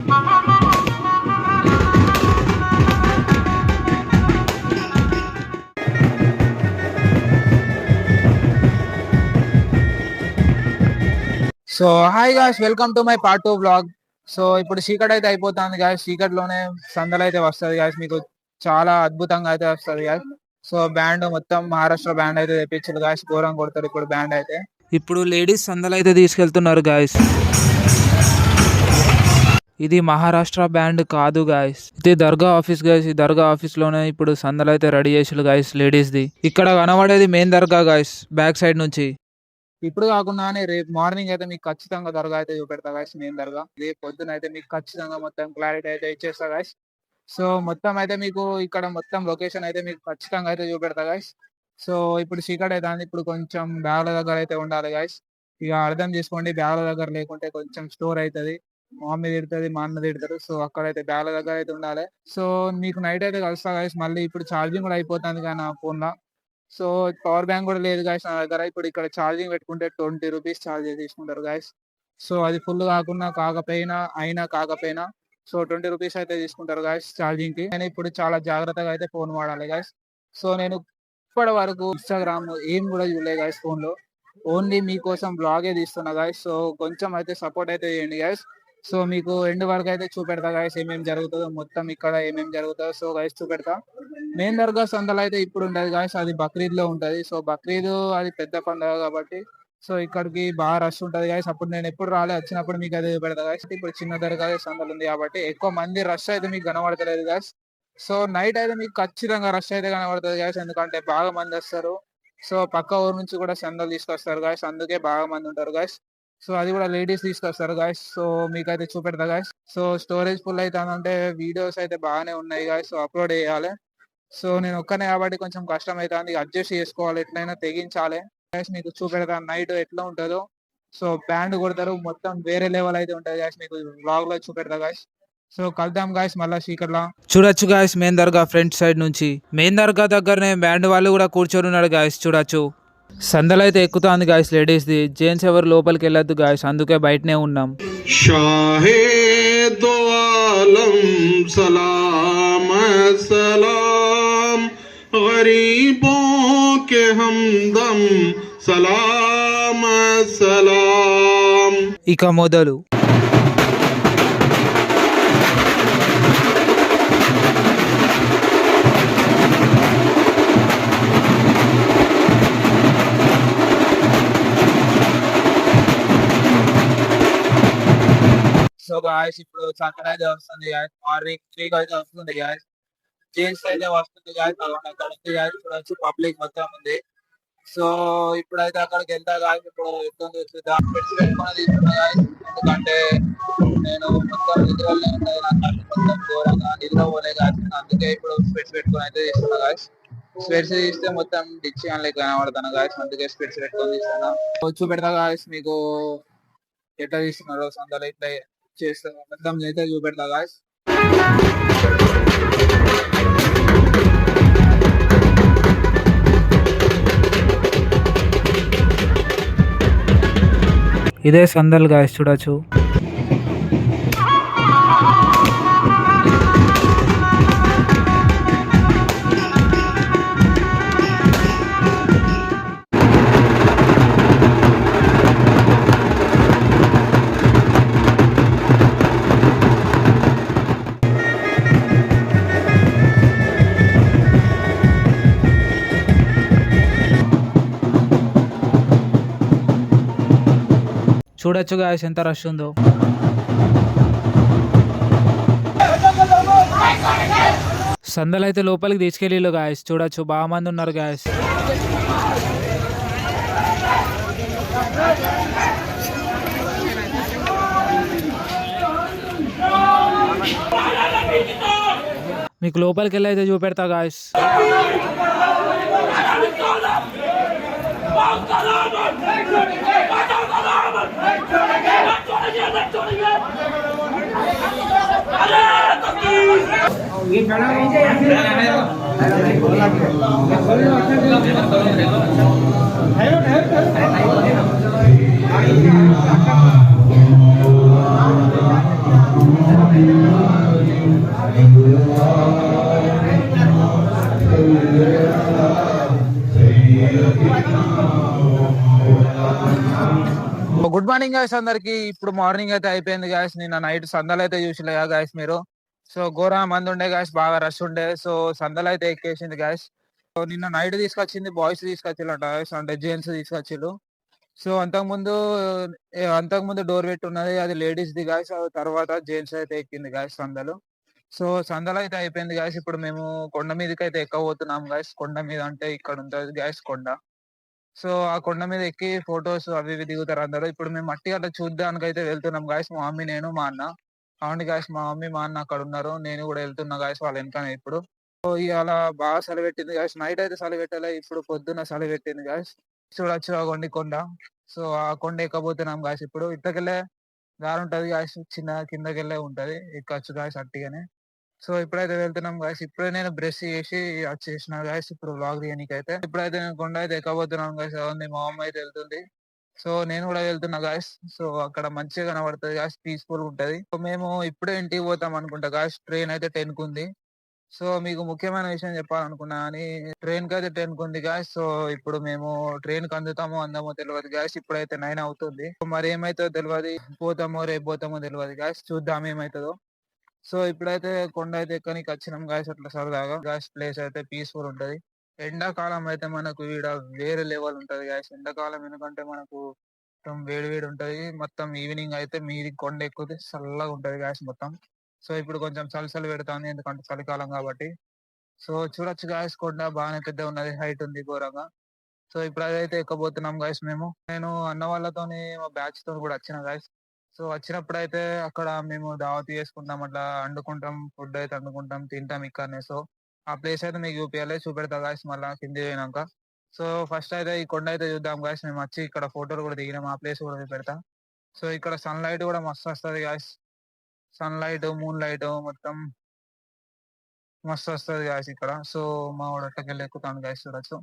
So hi guys, welcome to my part 2 vlog. So ఇప్పుడు చీకటి అయితే అయిపోతుంది గాయ్స్. చీకటిలోనే సందలు అయితే వస్తుంది గాయ్స్. మీకు చాలా అద్భుతంగా అయితే వస్తుంది గాయ్స్. సో బ్యాండ్ మొత్తం మహారాష్ట్ర బ్యాండ్ అయితే తెప్పించారు గాయ్స్. ఘోరం కొడతారు ఇప్పుడు బ్యాండ్ అయితే. ఇప్పుడు లేడీస్ సందలు అయితే తీసుకెళ్తున్నారు గాయ్స్. ఇది మహారాష్ట్ర బ్యాండ్ కాదు గాయ్స్, ఇది దర్గా ఆఫీస్ గాయ్స్. ఈ దర్గా ఆఫీస్ లోనే ఇప్పుడు సందలు అయితే రెడీ చేసారు గాయ్స్ లేడీస్ ది. ఇక్కడ కనబడేది మెయిన్ దర్గా గాయ్స్, బ్యాక్ సైడ్ నుంచి. ఇప్పుడు కాకుండానే రేపు మార్నింగ్ అయితే మీకు ఖచ్చితంగా దర్గా అయితే చూపెడతా గాయస్. మెయిన్ దర్గా రేపు పొద్దున అయితే మీకు ఖచ్చితంగా మొత్తం క్లారిటీ అయితే ఇచ్చేస్తా గాయస్. సో మొత్తం అయితే మీకు ఇక్కడ మొత్తం లొకేషన్ అయితే మీకు ఖచ్చితంగా అయితే చూపెడతా గాయస్. సో ఇప్పుడు చీకటి అయితే ఇప్పుడు కొంచెం బ్యాగ్ల దగ్గర అయితే ఉండాలి గాయస్. ఇక అర్థం చేసుకోండి, బ్యాగ్ల దగ్గర లేకుంటే కొంచెం స్టోర్ అవుతుంది. మా మమ్మీ తిడుతుంది, మా అన్న తిడతారు. సో అక్కడైతే బ్యాగ్ల దగ్గర అయితే ఉండాలి. సో మీకు నైట్ అయితే కలుస్తా గాయస్. మళ్ళీ ఇప్పుడు ఛార్జింగ్ కూడా అయిపోతుంది కానీ నా ఫోన్ లో. సో పవర్ బ్యాంక్ కూడా లేదు గాయస్ నా దగ్గర. ఇప్పుడు ఇక్కడ ఛార్జింగ్ పెట్టుకుంటే 20 రూపీస్ ఛార్జ్ తీసుకుంటారు గాయస్. సో అది ఫుల్ కాకపోయినా సో 20 రూపీస్ అయితే తీసుకుంటారు గాయస్ ఛార్జింగ్ కి. నేను ఇప్పుడు చాలా జాగ్రత్తగా అయితే ఫోన్ వాడాలి గాయస్. సో నేను ఇప్పటి వరకు ఇన్స్టాగ్రామ్ ఏం కూడా చూడలేదు గాయస్ ఫోన్ లో. ఓన్లీ మీకోసం బ్లాగే తీస్తున్నా గాయస్. సో కొంచెం అయితే సపోర్ట్ అయితే చేయండి గాయస్. సో మీకు ఎండ్ వరకు అయితే చూపెడతా గాయస్ ఏమేమి జరుగుతుందో, మొత్తం ఇక్కడ ఏమేమి జరుగుతుందో సో గాయస్ చూపెడతా. మెయిన్ దర్గా సందలు అయితే ఇప్పుడు ఉంటది గాయస్, అది బక్రీద్ లో ఉంటది. సో బక్రీద్ అది పెద్ద పండుగ కాబట్టి సో ఇక్కడికి బాగా రష్ ఉంటది గాయస్. అప్పుడు నేను ఎప్పుడు వచ్చినప్పుడు మీకు అయితే చూపెడతా గాయస్. ఇప్పుడు చిన్న దర్గా సందలు ఉంది కాబట్టి ఎక్కువ మంది రష్ అయితే మీకు కనబడతలేదు గాయస్. సో నైట్ అయితే మీకు ఖచ్చితంగా రష్ అయితే కనబడుతుంది గాయస్, ఎందుకంటే బాగా మంది వస్తారు. సో పక్క ఊరు నుంచి కూడా సందలు తీసుకొస్తారు గాయస్, అందుకే బాగా మంది ఉంటారు గాయస్. సో అది కూడా లేడీస్ తీసుకొస్తారు గాయస్. సో మీకైతే చూపెడతా గాయస్. సో స్టోరేజ్ ఫుల్ అవుతుందంటే వీడియోస్ అయితే బాగానే ఉన్నాయి గాయస్. సో అప్లోడ్ చేయాలి. సో నేను ఒక్కనే కాబట్టి కొంచెం కష్టం అవుతుంది, అడ్జస్ట్ చేసుకోవాలి, ఎట్లయినా తెగించాలి గాయస్. మీకు చూపెడతా నైట్ ఎట్లా ఉంటుందో. సో బ్యాండ్ కొడతారు, మొత్తం వేరే లెవెల్ అయితే ఉంటుంది గాయస్. మీకు వ్లాగ్ లో చూపెడతా గాయస్. సో కలుద్దాం గాయస్ మళ్ళా చీకట్లా. చూడొచ్చు గాయస్ మెయిన్ దర్గా ఫ్రంట్ సైడ్ నుంచి. మెయిన్ దర్గా దగ్గరనే బ్యాండ్ వాళ్ళు కూడా కూర్చొని ఉన్నారు గాయస్. చూడొచ్చు సందలు అయితే ఎక్కుతుంది గాయస్ లేడీస్ ది. జెంట్స్ ఎవరు లోపలికి వెళ్ళొద్దు గాయస్, అందుకే బయటనే ఉన్నాం. షాహే దో ఆలం సలాం సలాం గరీబో కే హమ్దమ్ సలాం సలాం. ఇక మొదలు. సో గాయస్ ఇప్పుడు సందడి అయితే వస్తుంది గాయస్. మార్నింగ్ 3 అయితే వస్తుంది గాయస్. జెంట్స్ అయితే వస్తుంది గాయస్. అక్కడ ఉంది గాయస్, చూడొచ్చు పబ్లిక్ మొత్తం ఉంది. సో ఇప్పుడైతే అక్కడికి వెళ్తా గాయస్. ఇప్పుడు ఎట్లుంది చూద్దాం. పెట్టుకొని తీసుకున్నా గాయస్, ఎందుకంటే నేను మొత్తం నిద్రలో ఉన్నది, నా కళ్ళు మొత్తం ఘోరంగా నిద్ర పోలే గాయస్. అందుకే ఇప్పుడు స్పెట్స్ పెట్టుకొని అయితే తీసుకున్నా గాయస్. స్పెట్స్ తీస్తే మొత్తం డిచ్ లెక్క కనబడతాను గాయస్, అందుకే స్పెట్స్ పెట్టుకొని తీస్తున్నా. చూపెడతా గాయస్ మీకు ఎట్లా తీస్తున్నారో సందలు ఇట్లా చేస్తా మొత్తం అయితే చూపెడతా గాయస్. ఇదే సందల్ గాయస్, చూడొచ్చు. చూడొచ్చు గాయస్ ఎంత రష్ ఉందో. సందలు అయితే లోపలికి తీసుకెళ్ళి గాయస్. చూడొచ్చు బాగా మంది ఉన్నారు గాయస్. మీకు లోపలికి వెళ్ళి అయితే చూపెడతా గాయస్. గుడ్ మార్నింగ్ గాయస్ అందరికి. ఇప్పుడు మార్నింగ్ అయితే అయిపోయింది గాయస్. నిన్న నైట్ సందలు అయితే చూసిలే గాయస్ మీరు. సో ఘోర మంది ఉండే గాయస్, బాగా రష్ ఉండే. సో సందలు అయితే ఎక్కేసింది గాయస్. సో నిన్న నైట్ తీసుకొచ్చింది బాయ్స్ తీసుకొచ్చిల్లట గాయస్, అంటే జెంట్స్ తీసుకొచ్చిల్లు. సో అంతకుముందు డోర్ పెట్టి ఉన్నది, అది లేడీస్ ది గాయస్. తర్వాత జెంట్స్ అయితే ఎక్కింది గాయస్ సందలు. సో సందలు అయితే అయిపోయింది గాయస్. ఇప్పుడు మేము కొండ మీదకి అయితే ఎక్కబోతున్నాం గాయస్. కొండ మీద అంటే ఇక్కడ ఉంటది గాయస్ కొండ. సో ఆ కొండ మీద ఎక్కి ఫొటోస్ అవి ఇవి దిగుతారు అందరూ. ఇప్పుడు మేము మట్టి అట్లా చూడ్డానికి అయితే వెళ్తున్నాం గాయస్, మా మమ్మీ, నేను, మా అన్న. అవును గాయస్, మా మమ్మీ మా అన్న అక్కడ ఉన్నారు, నేను కూడా వెళ్తున్నా గాయస్ వాళ్ళ వెనకనే ఇప్పుడు. సో ఇవాళ బాగా చలి పెట్టింది గాయస్. నైట్ అయితే చలి పెట్టలే, ఇప్పుడు పొద్దున్న చలి పెట్టింది గాయస్. చూడొచ్చు ఆ కొండ. సో ఆ కొండ ఎక్కబోతున్నాం గాయస్. ఇప్పుడు ఇట్లకెళ్ళే దారి ఉంటది గాయస్, చిన్న కిందకెళ్ళే ఉంటది, ఎక్కచ్చు గాయస్ అట్టిగానే. సో ఇప్పుడైతే వెళ్తున్నాం గాయస్. ఇప్పుడే నేను బ్రష్ చేసి వచ్చేసిన గాయస్, ఇప్పుడు వ్లాగ్ తీయనీకైతే. ఇప్పుడైతే నేను కొండ అయితే ఎక్కబోతున్నాను గాయస్. అవును, మా అమ్మ అయితే వెళ్తుంది, సో నేను కూడా వెళ్తున్నా గాయస్. సో అక్కడ మంచిగా కనబడుతుంది గాయస్, పీస్ఫుల్ ఉంటది. సో మేము ఇప్పుడే ఇంటికి పోతాం అనుకుంటా గాయస్. ట్రైన్ అయితే 10 కు ఉంది. సో మీకు ముఖ్యమైన విషయం చెప్పాలనుకున్నా అని, ట్రైన్ కి అయితే 10 కు ఉంది గాయస్. సో ఇప్పుడు మేము ట్రైన్ కి అందుతామో అందమో తెలియదు గాయస్. ఇప్పుడైతే 9 అవుతుంది. మరి ఏమైతుందో తెలియదు, పోతామో రేపు పోతామో తెలియదు గాయస్. చూద్దాం ఏమైతుందో. సో ఇప్పుడైతే కొండ అయితే ఎక్కనికి వచ్చినాం గాయస్, అట్లా సరదాగా గాయస్. ప్లేస్ అయితే పీస్ఫుల్ ఉంటది. ఎండాకాలం అయితే మనకు ఈడ వేరే లెవెల్ ఉంటది గాయస్. ఎండాకాలం ఎందుకంటే మనకు మొత్తం వేడి వేడి ఉంటది. మొత్తం ఈవినింగ్ అయితే మీది కొండ ఎక్కితే చల్లగా ఉంటది గాయస్ మొత్తం. సో ఇప్పుడు కొంచెం చలి పెడుతుంది, ఎందుకంటే చలికాలం కాబట్టి. సో చూడొచ్చు గాయస్, కొండ బాగానే పెద్ద ఉన్నది, హైట్ ఉంది ఘోరంగా. సో ఇప్పుడు అదైతే ఎక్కబోతున్నాం గాయస్ మేము. నేను అన్న వాళ్ళతోని మా బ్యాచ్ తో కూడా వచ్చిన గాయస్. సో వచ్చినప్పుడు అయితే అక్కడ మేము దావత్ చేసుకుంటాం, అట్లా వండుకుంటాం, ఫుడ్ అయితే వండుకుంటాం, తింటాం ఇక్కడనే. సో ఆ ప్లేస్ అయితే మీకు చూపెడతా గాయస్ మళ్ళా కింది పోయినాక. సో ఫస్ట్ అయితే ఈ కొండ అయితే చూద్దాం గాయస్. మేము వచ్చి ఇక్కడ ఫోటోలు కూడా దిగినాం, ఆ ప్లేస్ కూడా చూపెడతా. సో ఇక్కడ సన్ లైట్ కూడా మస్తు వస్తుంది guys. Sunlight, moonlight మొత్తం మస్తు వస్తుంది గాయస్ ఇక్కడ. సో మా వాడు అట్టకెళ్ళి ఎక్కుతాను గాయస్, చూడొచ్చు.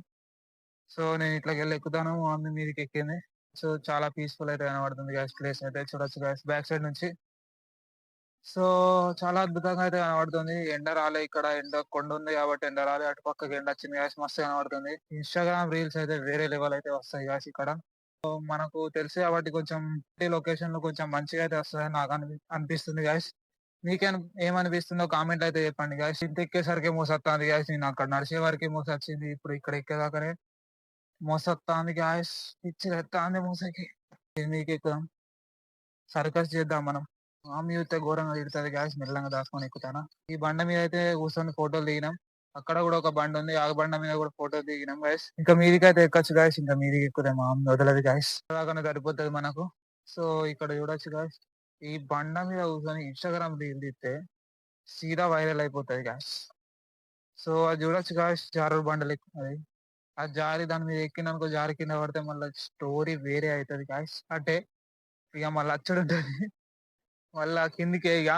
సో నేను ఇట్లకెళ్ళి ఎక్కుతాను, మా మమ్మీ మీదకి ఎక్కింది. సో చాలా పీస్ఫుల్ అయితే కనబడుతుంది గాయస్, ప్లేస్ అయితే చూడొచ్చు గాయస్ బ్యాక్ సైడ్ నుంచి. సో చాలా అద్భుతంగా అయితే కనబడుతుంది. ఎండ రాలే ఇక్కడ, ఎండ కొండ ఉంది కాబట్టి ఎండ రాలే. అటు పక్కకి ఎండ వచ్చింది గాయస్, మస్తు కనబడుతుంది. ఇన్స్టాగ్రామ్ రీల్స్ అయితే వేరే లెవెల్ అయితే వస్తాయి గాయస్ ఇక్కడ. సో మనకు తెలుసు కాబట్టి కొంచెం లొకేషన్ లో కొంచెం మంచిగా అయితే వస్తుందని నాకు అనిపిస్తుంది గాయస్. మీకేం ఏమనిపిస్తుందో కామెంట్ అయితే చెప్పండి గాయస్. ఇంత ఎక్కేసరికి మోసొస్తుంది గాయస్, నేను అక్కడ నడిచే వరకు మోసొచ్చింది, ఇప్పుడు ఇక్కడ ఎక్కేదాకానే మోసొస్తుంది గాయస్. పిచ్చి ఎత్తాంది మోసకి. మీకు ఎక్కుదాం, సర్కస్ చేద్దాం మనం. మామీ అయితే ఘోరంగా తిడుతుంది గాయస్, మెల్లగా దాచుకొని ఎక్కుతానా. ఈ బండ మీద అయితే కూర్చొని ఫోటోలు దిగినాం. అక్కడ కూడా ఒక బండ ఉంది, ఆ బండ మీద కూడా ఫోటో దిగినాం గాయస్. ఇంకా మీదికి అయితే ఎక్కొచ్చు గాయస్, ఇంకా మీదికి ఎక్కుతే మా మమ్మీ వదలదు గాయస్, అలాగనే సరిపోతుంది మనకు. సో ఇక్కడ చూడొచ్చు గాయస్, ఈ బండ మీద కూర్చొని ఇన్స్టాగ్రామ్ రీల్ తీస్తే సీదా వైరల్ అయిపోతుంది గాయస్. సో అది చూడొచ్చు గాయస్, జారుడు బండలు అది. ఆ జారి దాని మీద ఎక్కినానుకో, జారి కింద పడితే మళ్ళీ స్టోరీ వేరే అవుతుంది గాయస్. అంటే ఇక మళ్ళీ అచ్చడు ఉంటుంది, మళ్ళా కిందికి ఇక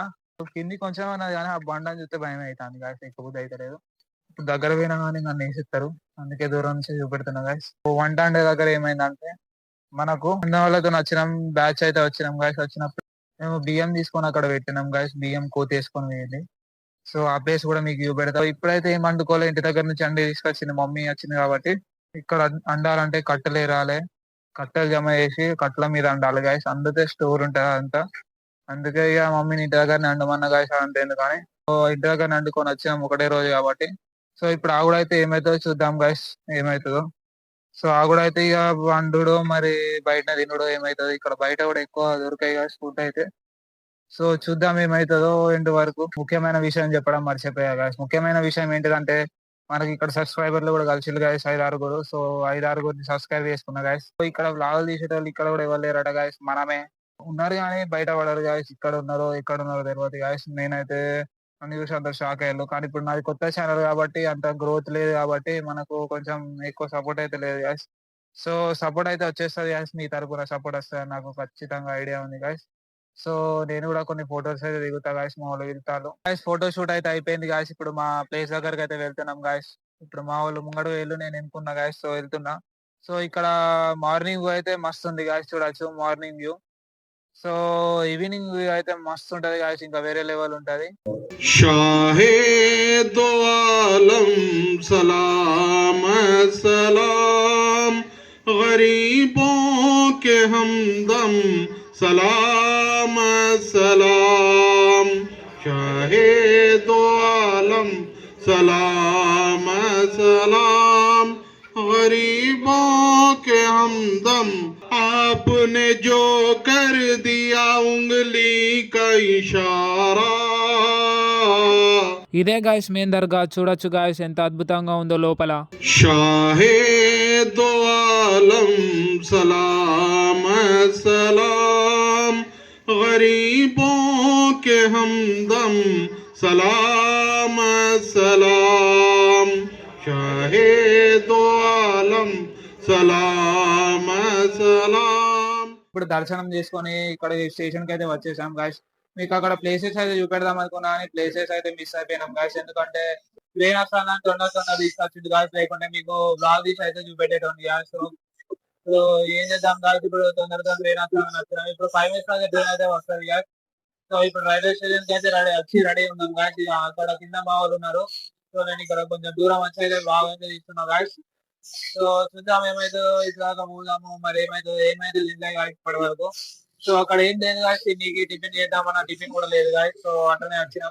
కింది కొంచెం అన్నది కానీ ఆ బండని చూస్తే భయం అవుతుంది గాయస్, ఎక్కువ అయితే లేదు. ఇప్పుడు దగ్గర పోయినా కానీ నన్ను వేసిస్తారు, అందుకే దూరం నుంచి చూపెడుతున్నా గాయస్. వంట అంటే దగ్గర ఏమైందంటే, మనకు ఉన్న వాళ్ళతో వచ్చినాం, బ్యాచ్ అయితే వచ్చినాం గాయస్. వచ్చినప్పుడు మేము బియ్యం తీసుకొని అక్కడ పెట్టినాం గాయస్, బియ్యం కోతి వేసుకొని పోయింది. సో ఆ ప్లేస్ కూడా మీకు చూపెడతా. ఇప్పుడైతే ఏం వండుకోలే, ఇంటి దగ్గర నుంచి అండి తీసుకొచ్చింది మమ్మీ, వచ్చింది కాబట్టి. ఇక్కడ అండాలంటే కట్టెలు ఏరాలి, కట్టెలు జమ చేసి కట్టెల మీద అండాలి గాయస్, అందుకే స్టోర్ ఉంటుంది అంతా. అందుకే ఇక మమ్మీని ఇంటి దగ్గర అండమన్న గాయస్, అంతే ఎందుకని. సో ఇంటి దగ్గర వండుకొని వచ్చాం ఒకటే రోజు కాబట్టి. సో ఇప్పుడు ఆగుడు అయితే ఏమవుతుందో చూద్దాం గాయస్, ఏమవుతుందో. సో ఆగుడు అయితే ఇక వండుడో మరి బయట తినుడో ఏమవుతుందో. ఇక్కడ బయట కూడా ఎక్కువ దొరికాయి గాయస్ ఫుడ్ అయితే. సో చూద్దాం ఏమవుతుందో ఎండ్ వరకు. ముఖ్యమైన విషయం చెప్పడం మర్చిపోయా గాయస్. ముఖ్యమైన విషయం ఏంటిదంటే, మనకి ఇక్కడ సబ్స్క్రైబర్లు కూడా కలిసిల్లు గాయస్, 5-6. సో 5-6 సబ్స్క్రైబ్ చేసుకున్నా గాయస్. సో ఇక్కడ వ్లాగులు తీసేటోళ్ళు ఇక్కడ కూడా ఎవరు లేరట గాయస్, మనమే ఉన్నారు కానీ బయట పడరు గాయస్. ఇక్కడ ఉన్నారో ఎక్కడ ఉన్నారో తెలియదు గాయస్. నేనైతే అన్ని చూసి అంత షాక్ అయ్యాను. కానీ ఇప్పుడు నాది కొత్త ఛానల్ కాబట్టి అంత గ్రోత్ లేదు కాబట్టి మనకు కొంచెం ఎక్కువ సపోర్ట్ అయితే లేదు గాయస్. సో సపోర్ట్ అయితే వచ్చేస్తుంది గాయస్, మీ తరపున సపోర్ట్ వస్తుంది నాకు ఖచ్చితంగా ఐడియా ఉంది గాయస్. సో నేను కూడా కొన్ని ఫొటోస్ అయితే దిగుతా గాయస్, మా వాళ్ళు వెళ్తాను గాయస్. ఫోటో షూట్ అయితే అయిపోయింది గాయస్. ఇప్పుడు మా ప్లేస్ దగ్గరకు అయితే వెళ్తున్నాం గాయస్. ఇప్పుడు మా వాళ్ళు ముంగడు వెళ్ళు, నేను ఎన్నుకున్నా గాయస్. సో వెళ్తున్నా. సో ఇక్కడ మార్నింగ్ వ్యూ అయితే మస్తు ఉంది గాయస్, చూడొచ్చు morning view. So evening view అయితే మస్తు ఉంటది గాయ్స్, ఇంకా వేరే లెవెల్ ఉంటది. शाहे दो आलम सलाम सलाम गरीबों के हमदम सलाम सलाम शाहे दो आलम सलाम सलाम गरीबों के हमदम आपने जो कर दिया उंगली का इशारा. ఇదే గాయ్స్ మెయిన్ దర్గా, చూడొచ్చు గాయ్స్ ఎంత అద్భుతంగా ఉందో లోపల. शाहे दो आलम सलाम सलाम गरीबों के हमदम सलाम सलाम शाहे दो आलम सलाम सलाम. ఇప్పుడు దర్శనం చేసుకొని ఇక్కడ స్టేషన్ కి అయితే వచ్చేసాం గాయ్స్. మీకు అక్కడ ప్లేసెస్ అయితే చూపెడదాం అనుకున్నా కానీ ప్లేసెస్ అయితే మిస్ అయిపోయినాం గాయ్స్, ఎందుకంటే ట్రైన్ వస్తాను తొందర తీసుకొచ్చింది గాయ్స్, లేకుంటే మీకు బ్లాగ్ తీసి అయితే చూపెట్టేటోండి గాయ్స్. సో ఏం చేద్దాం గాయ్స్, ఇప్పుడు తొందరగా ట్రైన్ వస్తామని వచ్చినాం. ఇప్పుడు 5 minutes అయితే ట్రైన్ అయితే వస్తుంది గాయ్స్. సో ఇప్పుడు రైల్వే స్టేషన్ కి అయితే రెడీ ఉన్నాం గాయ్స్. అక్కడ కింద మా వాళ్ళు ఉన్నారు. సో నేను ఇక్కడ కొంచెం దూరం వచ్చి అయితే బ్లాగ్ అయితే తీస్తున్నా గాయ్స్. సో చూద్దాం ఏమైతే, ఇట్లా పోదాము మరి ఏమైతే తినలే గాయ్స్ ఇప్పటి వరకు. సో అక్కడ ఏం లేదు గాయ్స్, నీకు టిఫిన్ చేద్దామన్నా టిఫిన్ కూడా లేదు గాయ్స్. సో అట్లనే వచ్చిన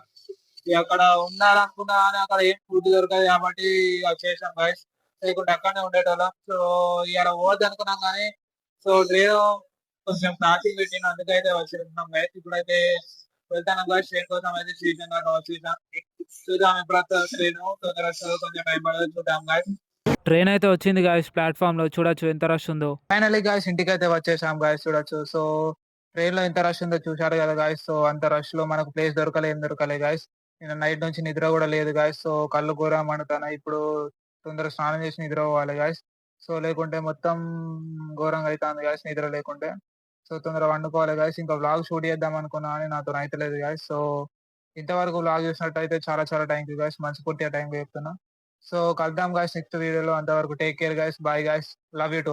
అక్కడ ఉండాలనుకున్నా కానీ అక్కడ ఏం ఫుడ్ దొరకదు కాబట్టి వచ్చేసాం గాయ్స్, లేకుంటే అక్కడనే ఉండేటోళ్ళం. సో ఇక్కడ పోవద్దు అనుకున్నాం కానీ సో ట్రైన్ కొంచెం ట్రాఫిక్ పెట్టిన అందుకైతే వచ్చినాం గాయ్స్. ఇప్పుడైతే వెళ్తాను గాయ్స్, ట్రైన్ కోసం అయితే స్టేషన్ దాకా వచ్చేసాం. చూద్దాం ఎప్పుడు ట్రైన్ తొందర వస్తుందో, కొంచెం టైం పడదు, చూద్దాం గాయ్స్. ట్రైన్ అయితే వచ్చింది గాయ్స్, ప్లాట్ఫామ్ లో చూడొచ్చు ఎంత రష్ ఉందో. ఫైనల్లీ గాయ్స్ ఇంటికి అయితే వచ్చేసాం గాయ్స్, చూడొచ్చు. సో ట్రైన్ లో ఎంత రష్ ఉందో చూశారు కదా గాయ్స్. సో అంత రష్ లో మనకు ప్లేస్ ఏం దొరకలే గాయ్స్. నేను నైట్ నుంచి నిద్ర కూడా లేదు గాయ్స్. సో కళ్ళు ఘోర మండుతున్నాయి. ఇప్పుడు తొందర స్నానం చేసి నిద్ర పోవాలి గాయ్స్. సో లేకుంటే మొత్తం ఘోరంగా అవుతుంది గాయ్స్ నిద్ర లేకుంటే. సో తొందర వండుకోవాలి గాయ్స్. ఇంకా వ్లాగ్ షూట్ చేద్దాం అనుకున్నా కానీ నాతో అయితలేదు గాయ్స్. సో ఇంతవరకు వ్లాగ్ చూసినట్టయితే చాలా చాలా థ్యాంక్ యూ గాయ్స్, మనస్ఫూర్తిగా థ్యాంక్ యూ చెప్తున్నా. సో కలుద్దాం గాయ్స్ నెక్స్ట్ వీడియోలో. అంతవరకు take care guys, bye guys, love you to.